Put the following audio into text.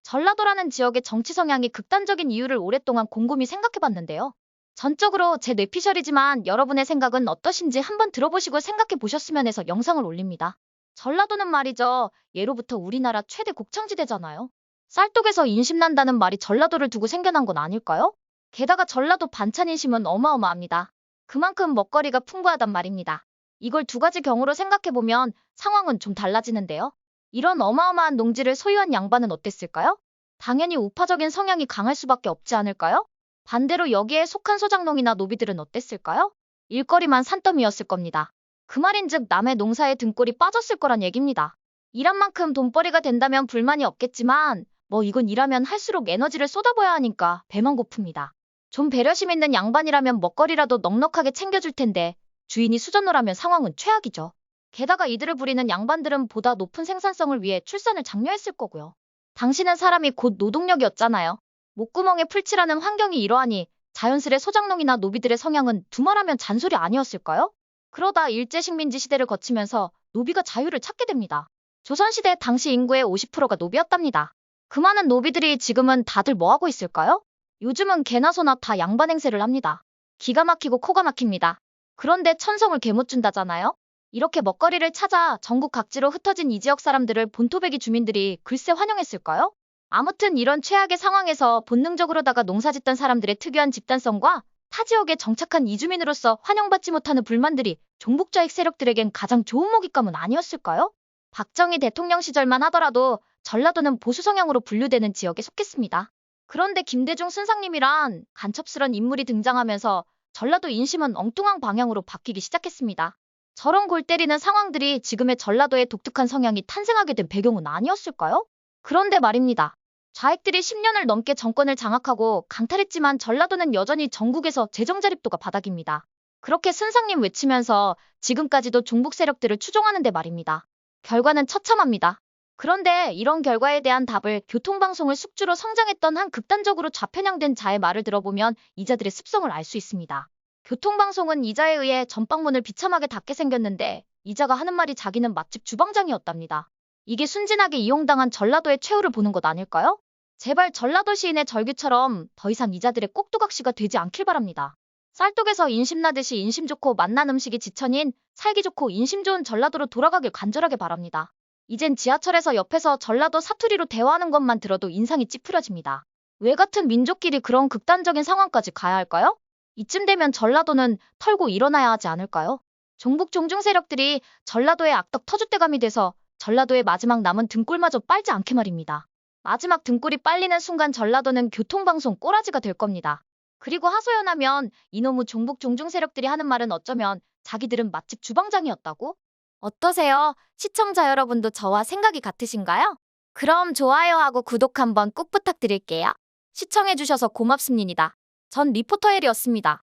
전라도라는 지역의 정치 성향이 극단적인 이유를 오랫동안 곰곰이 생각해봤는데요. 전적으로 제 뇌피셜이지만 여러분의 생각은 어떠신지 한번 들어보시고 생각해 보셨으면 해서 영상을 올립니다. 전라도는 말이죠. 예로부터 우리나라 최대 곡창지대잖아요. 쌀독에서 인심난다는 말이 전라도를 두고 생겨난 건 아닐까요? 게다가 전라도 반찬 인심은 어마어마합니다. 그만큼 먹거리가 풍부하단 말입니다. 이걸 두 가지 경우로 생각해보면 상황은 좀 달라지는데요. 이런 어마어마한 농지를 소유한 양반은 어땠을까요? 당연히 우파적인 성향이 강할 수밖에 없지 않을까요? 반대로 여기에 속한 소작농이나 노비들은 어땠을까요? 일거리만 산더미였을 겁니다. 그 말인즉 남의 농사에 등골이 빠졌을 거란 얘기입니다. 일한 만큼 돈벌이가 된다면 불만이 없겠지만 뭐 이건 일하면 할수록 에너지를 쏟아부어야 하니까 배만 고픕니다. 좀 배려심 있는 양반이라면 먹거리라도 넉넉하게 챙겨줄 텐데 주인이 수전노라면 상황은 최악이죠. 게다가 이들을 부리는 양반들은 보다 높은 생산성을 위해 출산을 장려했을 거고요. 당신은 사람이 곧 노동력이었잖아요. 목구멍에 풀칠하는 환경이 이러하니 자연스레 소작농이나 노비들의 성향은 두말하면 잔소리 아니었을까요? 그러다 일제식민지 시대를 거치면서 노비가 자유를 찾게 됩니다. 조선시대 당시 인구의 50%가 노비였답니다. 그 많은 노비들이 지금은 다들 뭐하고 있을까요? 요즘은 개나 소나 다 양반 행세를 합니다. 기가 막히고 코가 막힙니다. 그런데 천성을 개못 준다잖아요? 이렇게 먹거리를 찾아 전국 각지로 흩어진 이 지역 사람들을 본토배기 주민들이 글쎄 환영했을까요? 아무튼 이런 최악의 상황에서 본능적으로다가 농사짓던 사람들의 특유한 집단성과 타 지역에 정착한 이주민으로서 환영받지 못하는 불만들이 종북좌익 세력들에겐 가장 좋은 먹잇감은 아니었을까요? 박정희 대통령 시절만 하더라도 전라도는 보수 성향으로 분류되는 지역에 속했습니다. 그런데 김대중 순상님이란 간첩스런 인물이 등장하면서 전라도 인심은 엉뚱한 방향으로 바뀌기 시작했습니다. 저런 골 때리는 상황들이 지금의 전라도의 독특한 성향이 탄생하게 된 배경은 아니었을까요? 그런데 말입니다. 좌익들이 10년을 넘게 정권을 장악하고 강탈했지만 전라도는 여전히 전국에서 재정 자립도가 바닥입니다. 그렇게 순상님 외치면서 지금까지도 종북 세력들을 추종하는데 말입니다. 결과는 처참합니다. 그런데 이런 결과에 대한 답을 교통방송을 숙주로 성장했던 한 극단적으로 좌편향된 자의 말을 들어보면 이자들의 습성을 알 수 있습니다. 교통방송은 이자에 의해 전방문을 비참하게 닫게 생겼는데 이자가 하는 말이 자기는 맛집 주방장이었답니다. 이게 순진하게 이용당한 전라도의 최후를 보는 것 아닐까요? 제발 전라도 시인의 절규처럼 더 이상 이자들의 꼭두각시가 되지 않길 바랍니다. 쌀독에서 인심 나듯이 인심 좋고 맛난 음식이 지천인 살기 좋고 인심 좋은 전라도로 돌아가길 간절하게 바랍니다. 이젠 지하철에서 옆에서 전라도 사투리로 대화하는 것만 들어도 인상이 찌푸려집니다. 왜 같은 민족끼리 그런 극단적인 상황까지 가야 할까요? 이쯤 되면 전라도는 털고 일어나야 하지 않을까요? 종북 종중 세력들이 전라도의 악덕 터줏대감이 돼서 전라도의 마지막 남은 등골마저 빨지 않게 말입니다. 마지막 등골이 빨리는 순간 전라도는 교통방송 꼬라지가 될 겁니다. 그리고 하소연하면 이놈의 종북 종중 세력들이 하는 말은 어쩌면 자기들은 맛집 주방장이었다고? 어떠세요? 시청자 여러분도 저와 생각이 같으신가요? 그럼 좋아요하고 구독 한번 꼭 부탁드릴게요. 시청해주셔서 고맙습니다. 전 리포터 헬이었습니다.